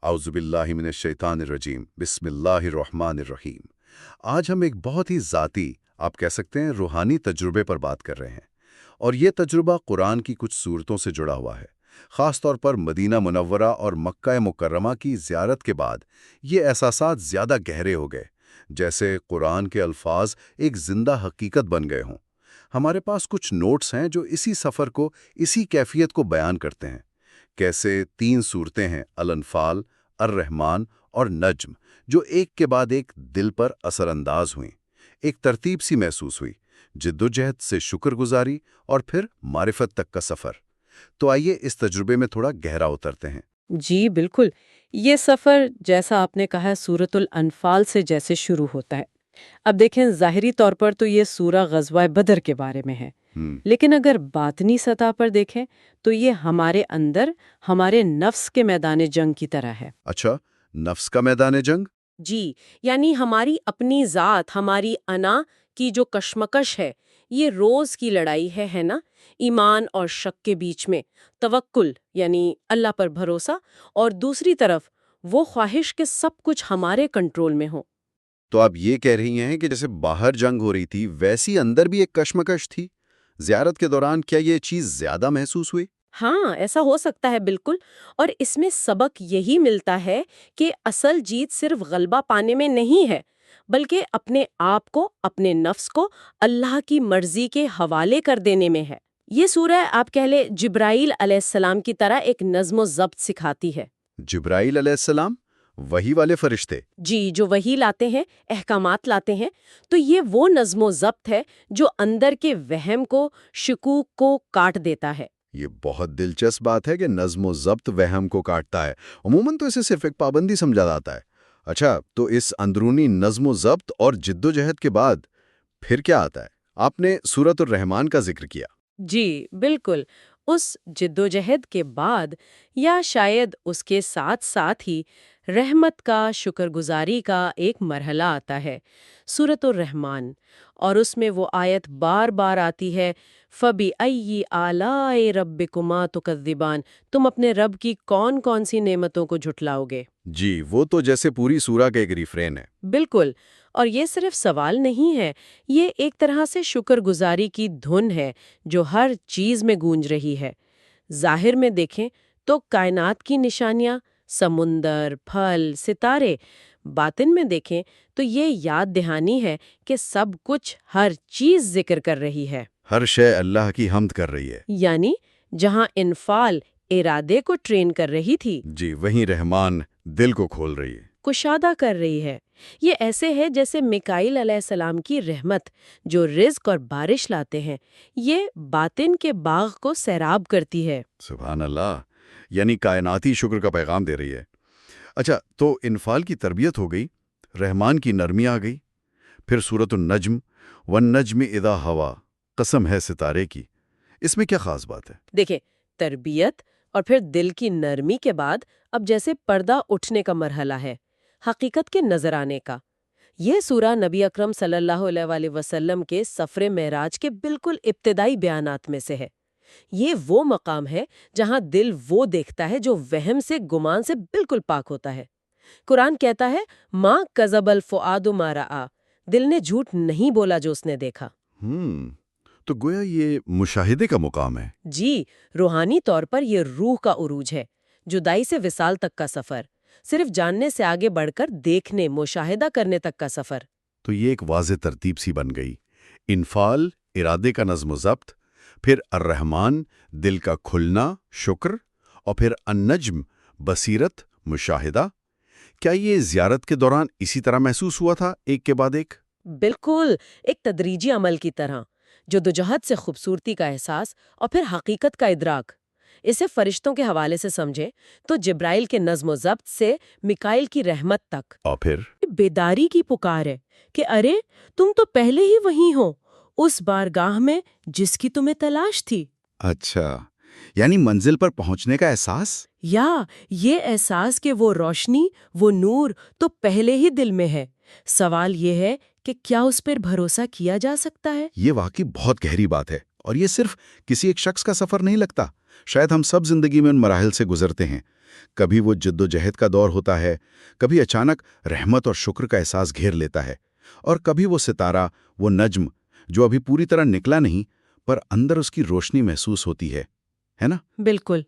اعوذ باللہ من الشیطان الرجیم بسم اللہ الرحمن الرحیم۔ آج ہم ایک بہت ہی ذاتی، آپ کہہ سکتے ہیں روحانی تجربے پر بات کر رہے ہیں، اور یہ تجربہ قرآن کی کچھ صورتوں سے جڑا ہوا ہے۔ خاص طور پر مدینہ منورہ اور مکہ مکرمہ کی زیارت کے بعد یہ احساسات زیادہ گہرے ہو گئے، جیسے قرآن کے الفاظ ایک زندہ حقیقت بن گئے ہوں۔ ہمارے پاس کچھ نوٹس ہیں جو اسی سفر کو، اسی کیفیت کو بیان کرتے ہیں۔ کیسے 3 صورتیں ہیں، الانفال، الرحمن اور نجم، جو ایک کے بعد ایک دل پر اثر انداز ہوئیں۔ ایک ترتیب سی محسوس ہوئی، جدوجہد سے شکر گزاری اور پھر معرفت تک کا سفر۔ تو آئیے اس تجربے میں تھوڑا گہرا اترتے ہیں۔ جی بالکل، یہ سفر جیسا آپ نے کہا سورۃ الانفال سے جیسے شروع ہوتا ہے۔ اب دیکھیں، ظاہری طور پر تو یہ سورہ غزوہ بدر کے بارے میں ہے، لیکن اگر باطنی سطح پر دیکھیں تو یہ ہمارے اندر، ہمارے نفس کے میدان جنگ کی طرح ہے۔ اچھا، نفس کا میدان جنگ؟ جی، یعنی ہماری اپنی ذات، ہماری انا کی جو کشمکش ہے، یہ روز کی لڑائی ہے نا؟ ایمان اور شک کے بیچ میں توکل یعنی اللہ پر بھروسہ، اور دوسری طرف وہ خواہش کہ سب کچھ ہمارے کنٹرول میں ہو۔ تو آپ یہ کہہ رہی ہیں کہ جیسے باہر جنگ ہو رہی تھی ویسی اندر بھی ایک کشمکش تھی۔ زیارت کے دوران کیا یہ چیز زیادہ محسوس ہوئی؟ ہاں، ایسا ہو سکتا ہے بالکل، اور اس میں سبق یہی ملتا ہے کہ اصل جیت صرف غلبہ پانے میں نہیں ہے، بلکہ اپنے آپ کو، اپنے نفس کو اللہ کی مرضی کے حوالے کر دینے میں ہے۔ یہ سورہ آپ کہہ لیں جبرائیل علیہ السلام کی طرح ایک نظم و ضبط سکھاتی ہے۔ جبرائیل علیہ السلام، وہی والے فرشتے؟ جی، جو وہی لاتے ہیں، احکامات لاتے ہیں۔ تو یہ وہ نظم و ضبط ہے جو اندر کے وہم کو، شکوک کو کاٹ دیتا ہے۔ یہ بہت دلچسپ بات ہے کہ نظم و ضبط وہم کو کاٹتا ہے۔ عموماً تو اسے صرف ایک پابندی سمجھا جاتا ہے۔ اچھا، تو اس اندرونی نظم و ضبط اور جدوجہد کے بعد پھر کیا آتا ہے؟ آپ نے سورۃ الرحمن کا ذکر کیا۔ جی بالکل، اس جدوجہد کے بعد، یا شاید اس کے ساتھ ساتھ ہی، رحمت کا، شکر گزاری کا ایک مرحلہ آتا ہے، سورۃ الرحمن، اور اس میں وہ آیت بار بار آتی ہے، فَبِأَيِّ آلَاءِ رَبِّكُمَا تُكَذِّبَانِ، تم اپنے رب کی کون کون سی نعمتوں کو جھٹلاؤ گے؟ جی، وہ تو جیسے پوری سورہ کا ایک ریفرین ہے۔ بالکل، اور یہ صرف سوال نہیں ہے، یہ ایک طرح سے شکر گزاری کی دھن ہے جو ہر چیز میں گونج رہی ہے۔ ظاہر میں دیکھیں تو کائنات کی نشانیاں، سمندر، پھل، ستارے، باطن میں دیکھیں تو یہ یاد دہانی ہے کہ سب کچھ، ہر چیز ذکر کر رہی ہے، ہر شے اللہ کی حمد کر رہی ہے۔ یعنی جہاں انفال ارادے کو ٹرین کر رہی تھی، جی، وہیں رحمان دل کو کھول رہی ہے۔ کشادہ کر رہی ہے۔ یہ ایسے ہے جیسے میکائیل علیہ السلام کی رحمت جو رزق اور بارش لاتے ہیں، یہ باطن کے باغ کو سیراب کرتی ہے۔ سبحان اللہ، یعنی کائناتی شکر کا پیغام دے رہی ہے۔ اچھا، تو انفال کی تربیت ہو گئی، رحمان کی نرمی آ گئی، پھر سورۃ النجم، والنجم اذا ہوا، قسم ہے ستارے کی، اس میں کیا خاص بات ہے؟ دیکھیں، تربیت اور پھر دل کی نرمی کے بعد اب جیسے پردہ اٹھنے کا مرحلہ ہے، حقیقت کے نظر آنے کا۔ یہ سورہ نبی اکرم صلی اللہ علیہ وآلہ وسلم کے سفر معراج کے بالکل ابتدائی بیانات میں سے ہے۔ یہ وہ مقام ہے جہاں دل وہ دیکھتا ہے جو وہم سے، گمان سے بالکل پاک ہوتا ہے۔ قرآن کہتا ہے، مَا کَذَبَ الْفُؤَادُ مَا رَأَىٰ، دل نے جھوٹ نہیں بولا جو اس نے دیکھا۔ تو گویا یہ مشاہدے کا مقام ہے۔ جی، روحانی طور پر یہ روح کا عروج ہے، جدائی سے وصال تک کا سفر، صرف جاننے سے آگے بڑھ کر دیکھنے، مشاہدہ کرنے تک کا سفر۔ تو یہ ایک واضح ترتیب سی بن گئی، انفال، ارادے کا نظم و ضبط، پھر الرحمن، دل کا کھلنا، شکر، اور پھر النجم، بصیرت، مشاہدہ۔ کیا یہ زیارت کے دوران اسی طرح محسوس ہوا تھا، ایک کے بعد ایک؟ بالکل، ایک تدریجی عمل کی طرح، جدوجہد سے خوبصورتی کا احساس اور پھر حقیقت کا ادراک۔ اسے فرشتوں کے حوالے سے سمجھیں تو جبرائیل کے نظم و ضبط سے میکائیل کی رحمت تک، اور پھر بیداری کی پکار ہے کہ ارے تم تو پہلے ہی وہیں ہو، اس بارگاہ میں جس کی تمہیں تلاش تھی۔ اچھا، یعنی منزل پر پہنچنے کا احساس؟ یا یہ احساس کہ وہ روشنی، وہ نور تو پہلے ہی دل میں ہے۔ سوال یہ ہے کہ کیا اس پر بھروسہ کیا جا سکتا ہے؟ یہ واقعی بہت گہری بات ہے، اور یہ صرف کسی ایک شخص کا سفر نہیں لگتا۔ شاید ہم سب زندگی میں ان مراحل سے گزرتے ہیں، کبھی وہ جدوجہد کا دور ہوتا ہے، کبھی اچانک رحمت اور شکر کا احساس گھیر لیتا ہے، اور کبھی وہ ستارہ، وہ نجم جو ابھی پوری طرح نکلا نہیں پر اندر اس کی روشنی محسوس ہوتی ہے نا؟ بالکل۔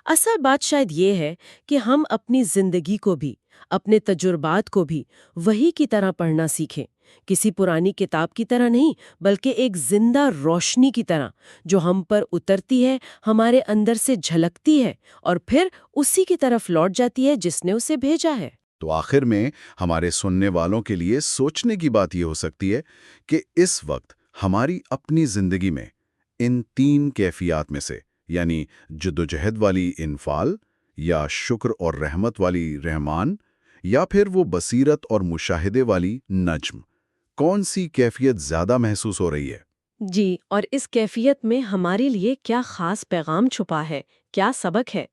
اصل بات شاید یہ ہے کہ ہم اپنی زندگی کو بھی، اپنے تجربات کو بھی وہی کی طرح پڑھنا سیکھیں، کسی پرانی کتاب کی طرح نہیں، بلکہ ایک زندہ روشنی کی طرح جو ہم پر اترتی ہے، ہمارے اندر سے جھلکتی ہے اور پھر اسی کی طرف لوٹ جاتی ہے جس نے اسے بھیجا ہے۔ تو آخر میں ہمارے سننے والوں کے لیے سوچنے کی بات یہ ہو سکتی ہے کہ اس وقت ہماری اپنی زندگی میں ان تین کیفیات میں سے، یعنی جدوجہد والی انفعال، یا شکر اور رحمت والی رحمان، یا پھر وہ بصیرت اور مشاہدے والی نجم، کون سی کیفیت زیادہ محسوس ہو رہی ہے؟ جی، اور اس کیفیت میں ہمارے لیے کیا خاص پیغام چھپا ہے، کیا سبق ہے،